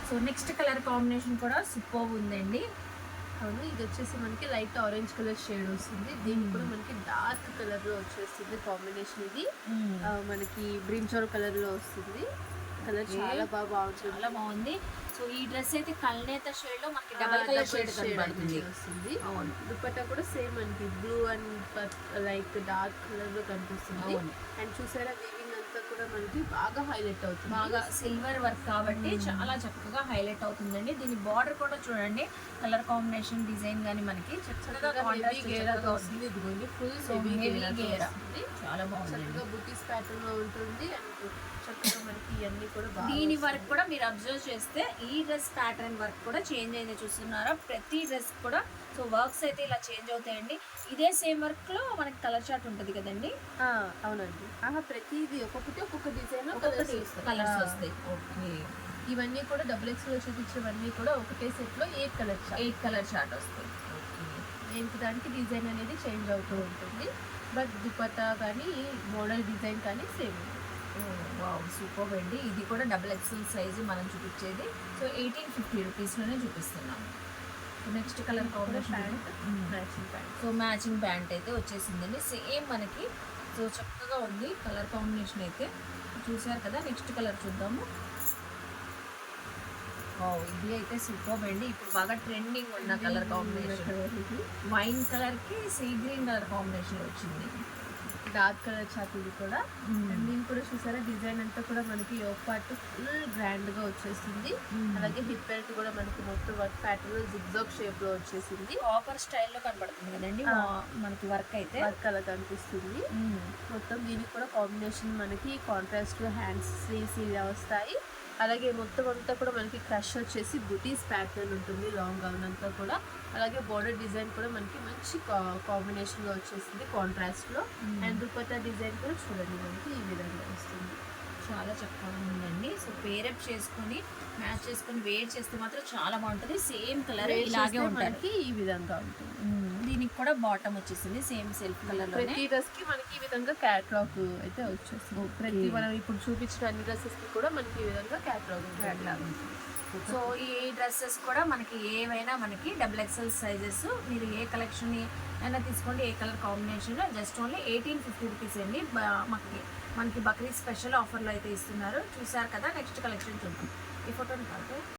So next colour combination కూడా super ఉందండి. అవును, ఇది వచ్చేసి మనకి లైట్ ఆరెంజ్ కలర్ షేడ్ వస్తుంది. దీనికి కూడా మనకి డార్క్ కలర్ లో వచ్చేస్తుంది కాంబినేషన్. ఇది మనకి బ్రింజాల్ కలర్ లో వస్తుంది. కలర్ చాలా బాగుంటుంది, చాలా బాగుంది. సో ఈ డ్రెస్ అయితే కల్నేత షేడ్ లో మనకి డబల్ కలర్ షేడ్ కనబడుతుంది. వస్తుంది. దుపట్టా కూడా సేమ్ మనకి blue and like dark colour లో కనిపిస్తుంది. అండ్ చూసారా వీవింగ్ అంతా కూడా మనకి బాగా హైలైట్ అవుతుంది. బాగా సిల్వర్ వర్క్ కాబట్టి చాలా చక్కగా హైలైట్ అవుతుందండి. దీని బార్డర్ కూడా చూడండి, కలర్ కాంబినేషన్ డిజైన్ గానీ మనకి చక్కగా వస్తుంది. ఇదిగోండి ఫుల్ గేరా చాలా బాగుంది. బుటీస్ ప్యాటర్న్ లో ఉంటుంది. అండ్ చక్కగా మనకి ఇవన్నీ కూడా దీని వర్క్ కూడా మీరు అబ్జర్వ్ చేస్తే ఈ డ్రెస్ ప్యాటర్న్ వర్క్ కూడా చేంజ్ అయింది చూస్తున్నారా. ప్రతి డ్రెస్ కూడా సో వర్క్స్ అయితే ఇలా చేంజ్ అవుతాయండి. ఇదే సేమ్ వర్క్ లో మనకి కలర్ చార్ట్ ఉంటుంది కదండి. అవునండి. ప్రతిది ఒక్కొక్క డిజైన్ కలర్స్ వస్తాయి. ఓకే, ఇవన్నీ కూడా డబుల్ లో చూపించేవన్నీ కూడా ఒకటే సెట్ లో 8 కలర్ చార్ట్ వస్తాయి. దేనికి దానికి డిజైన్ అనేది చేంజ్ అవుతూ ఉంటుంది. బట్ దుపట్టా కానీ మోడల్ డిజైన్ కానీ సేమ్. వావ్, సూపర్ అండి. ఇది కూడా XXL సైజు మనం చూపించేది. సో 1850 రూపీస్లోనే చూపిస్తున్నాం. Next colour combination matching pant. So matching pant అయితే వచ్చేసిందండి సేమ్ మనకి. సో చక్కగా ఉంది కలర్ కాంబినేషన్ అయితే చూసారు కదా. నెక్స్ట్ కలర్ చూద్దాము. ఇది అయితే సూపర్ అండి. ఇప్పుడు బాగా ట్రెండింగ్ ఉన్న కలర్ కాంబినేషన్. వైన్ కలర్కి సీ గ్రీన్ కలర్ కాంబినేషన్ వచ్చింది. డార్క్ కలర్ చాట్ ఇది కూడా. అండ్ దీని కూడా చూసారా డిజైన్ అంతా కూడా మనకి యోక్ పార్ట్ ఫుల్ గ్రాండ్ గా వచ్చేసింది. అలాగే హిప్ బెల్ట్ కూడా మనకి మొత్తం వర్క్ ప్యాటర్న్ జిగ్జాగ్ షేప్ లో వచ్చేసింది. కాపర్ స్టైల్లో కనబడుతుంది కదండి మనకి వర్క్ అయితే. వర్క్ అలా కనిపిస్తుంది మొత్తం. దీనికి కూడా కాంబినేషన్ మనకి కాంట్రాస్ట్ హ్యాండ్స్ స్లీవ్స్ ఇలా వస్తాయి. అలాగే మొత్తం అంతా కూడా మనకి క్రష్ వచ్చేసి బుటీస్ ప్యాటర్న్ ఉంటుంది లాంగ్ గౌన్ అంతా కూడా. అలాగే బోర్డర్ డిజైన్ కూడా మనకి మంచి కాంబినేషన్ లో వచ్చేసింది కాంట్రాస్ట్ లో. అండ్ దుపట్టా డిజైన్ కూడా చూడండి మనకి ఈ విధంగా వస్తుంది. చాలా చక్కగా ఉందండి. సో పేరప్ చేసుకొని మ్యాచ్ చేసుకొని వేర్ చేస్తే మాత్రం చాలా బాగుంటుంది. సేమ్ కలర్ ఇలాగే ఉంటుంది, ఈ విధంగా ఉంటుంది. దీనికి కూడా బాటమ్ వచ్చేసింది సేమ్ సెల్ఫ్ కలర్ లో. ప్రతి డ్రెస్ కి మనకి ఈ విధంగా క్యాట్లాగ్ అయితే వచ్చేస్తుంది. ప్రతి మనం ఇప్పుడు చూపించిన అన్ని డ్రెస్సెస్ కి కూడా మనకి ఈ విధంగా క్యాట్లాగ్ ఉంటుంది. సో ఈ డ్రెస్సెస్ కూడా మనకి ఏవైనా మనకి XXL సైజెస్ మీరు ఏ కలెక్షన్ అయినా తీసుకోండి, ఏ colour combination. Just only 1850 rupees అండి. మనకి బక్రీద్ స్పెషల్ ఆఫర్లో అయితే ఇస్తున్నారు. చూసారు కదా. నెక్స్ట్ కలెక్షన్ చూద్దాం. ఈ ఫోటోని కాదు